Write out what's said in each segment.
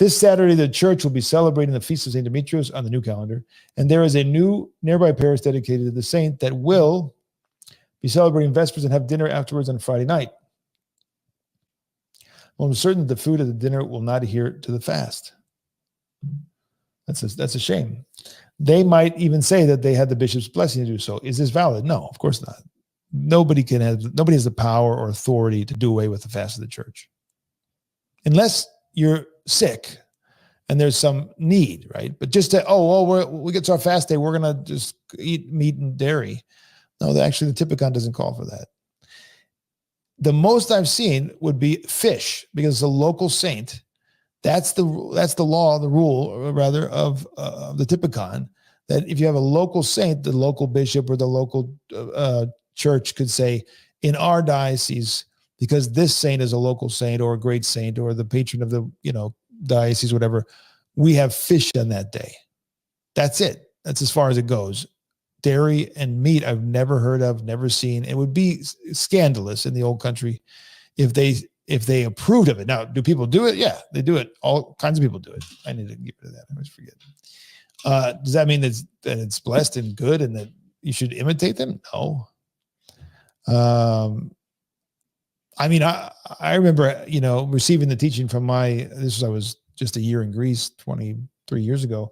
This Saturday, the church will be celebrating the Feast of St. Demetrius on the new calendar, and there is a new nearby parish dedicated to the saint that will be celebrating Vespers and have dinner afterwards on Friday night. Well, I'm certain the food at the dinner will not adhere to the fast. That's a shame. They might even say that they had the bishop's blessing to do so. Is this valid? No, of course not. Nobody has the power or authority to do away with the fast of the church. Unless you're sick and there's some need, right? But just to, we get to our fast day, we're going to just eat meat and dairy. No, actually the Typicon doesn't call for that. The most I've seen would be fish, because it's a local saint. That's the law, the rule rather of the Typicon, that if you have a local saint, the local bishop or the local church could say, in our diocese, because this saint is a local saint or a great saint or the patron of the diocese, whatever, we have fish on that day. That's it. That's as far as it goes. Dairy and meat I've never heard of, never seen. It would be scandalous in the old country if they approved of it. Now, do people do it? Yeah, they do it. All kinds of people do it. I need to get rid of that. I always forget. Does that mean that it's blessed and good and that you should imitate them? No. I mean, I remember, receiving the teaching from I was just a year in Greece 23 years ago.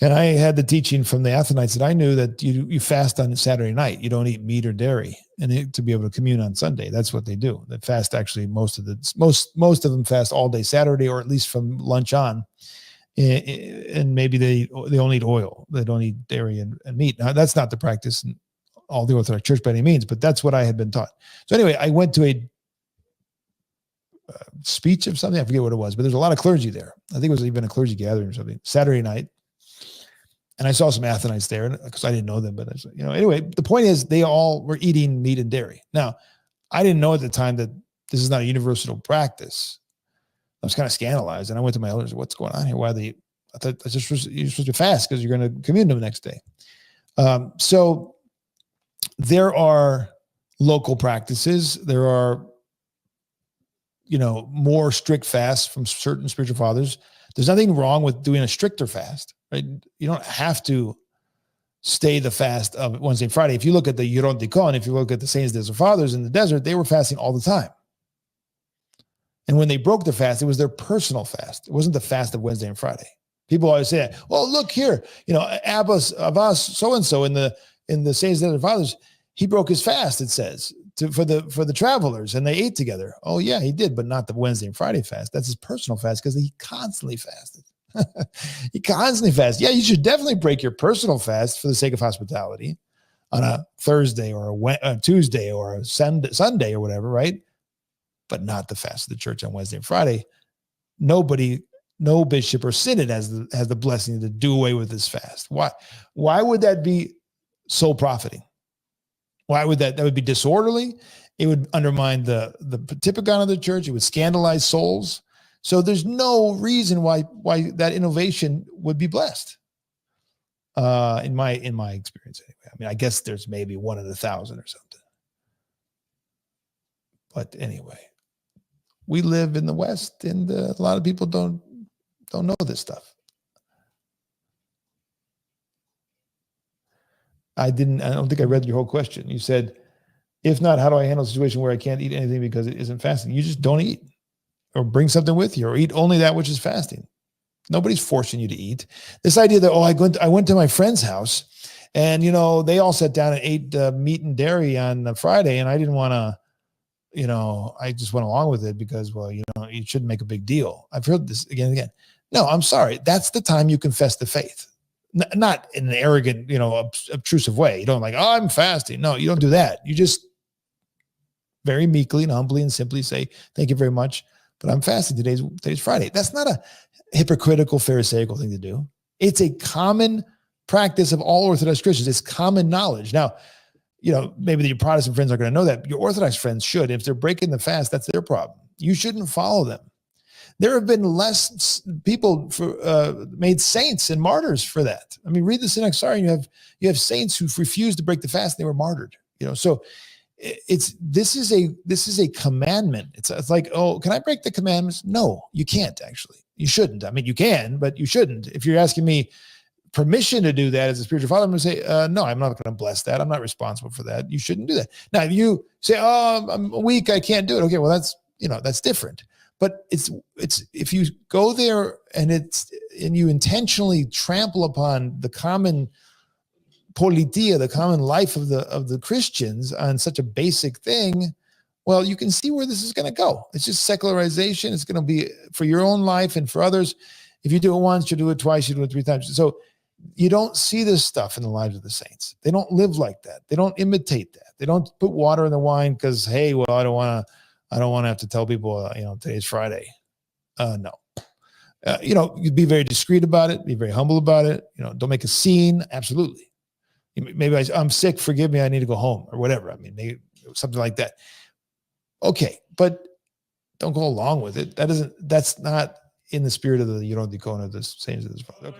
And I had the teaching from the Athonites that I knew that you fast on Saturday night. You don't eat meat or dairy, and to be able to commune on Sunday. That's what they do. They fast actually most of them fast all day Saturday, or at least from lunch on. And maybe they only eat oil. They don't eat dairy and meat. Now that's not the practice in all the Orthodox Church by any means, but that's what I had been taught. So anyway, I went to a speech of something. I forget what it was, but there's a lot of clergy there. I think it was even a clergy gathering or something. Saturday night. And I saw some Athonites there because I didn't know them, but anyway, the point is they all were eating meat and dairy. Now, I didn't know at the time that this is not a universal practice. I was kind of scandalized, and I went to my elders. What's going on here? I thought you're supposed to fast because you're going to commune the next day. So there are local practices. There are, more strict fasts from certain spiritual fathers. There's nothing wrong with doing a stricter fast, right? You don't have to stay the fast of Wednesday and Friday. If you look at the Eurontikon, if you look at the saints, their fathers in the desert, they were fasting all the time. And when they broke the fast, it was their personal fast. It wasn't the fast of Wednesday and Friday. People always say that, well, look here, Abbas, so-and-so in the saints, their fathers, he broke his fast, it says, for the travelers, and they ate together. Oh yeah, he did, but not the Wednesday and Friday fast. That's his personal fast because he constantly fasted. He constantly fasted. Yeah, you should definitely break your personal fast for the sake of hospitality on a Thursday or a Tuesday or a Sunday or whatever, right? But not the fast of the church on Wednesday and Friday. No bishop or synod has the blessing to do away with this fast. Why would that be soul profiting? Why would that would be disorderly? It would undermine the Typicon of the church. It would scandalize souls. So there's no reason why that innovation would be blessed. In my experience, anyway. I mean, I guess there's maybe 1 in 1,000 or something. But anyway, we live in the West, and a lot of people don't know this stuff. I don't think I read your whole question. You said, if not, how do I handle a situation where I can't eat anything because it isn't fasting? You just don't eat, or bring something with you, or eat only that which is fasting. Nobody's forcing you to eat. This idea that, I went to my friend's house and, they all sat down and ate meat and dairy on Friday, and I didn't want to, I just went along with it because, you shouldn't make a big deal. I've heard this again and again. No, I'm sorry. That's the time you confess the faith. Not in an arrogant, obtrusive way. You don't I'm fasting. No, you don't do that. You just very meekly and humbly and simply say, thank you very much, but I'm fasting. Today's Friday. That's not a hypocritical, pharisaical thing to do. It's a common practice of all Orthodox Christians. It's common knowledge. Now, maybe your Protestant friends are going to know that. Your Orthodox friends should. If they're breaking the fast, that's their problem. You shouldn't follow them. There have been less people made saints and martyrs for that. I mean, read the Synaxarion. You have saints who refused to break the fast and they were martyred. So this is a commandment. It's like, oh, can I break the commandments? No, you can't actually. You shouldn't. I mean, you can, but you shouldn't. If you're asking me permission to do that as a spiritual father, I'm going to say, no, I'm not going to bless that. I'm not responsible for that. You shouldn't do that. Now, if you say, oh, I'm weak, I can't do it. Okay, well, that's different. But it's if you go there and you intentionally trample upon the common politia, the common life of the Christians on such a basic thing, well, you can see where this is going to go. It's just secularization. It's going to be for your own life and for others. If you do it once, you do it twice, you do it 3 times. So you don't see this stuff in the lives of the saints. They don't live like that. They don't imitate that. They don't put water in the wine because, hey, well, I don't want to have to tell people, today's Friday. No. You'd be very discreet about it, be very humble about it. Don't make a scene. Absolutely. Maybe I'm sick. Forgive me. I need to go home or whatever. I mean, maybe something like that. Okay. But don't go along with it. That's not in the spirit of the Euron Deacon of the saints of this father. Okay.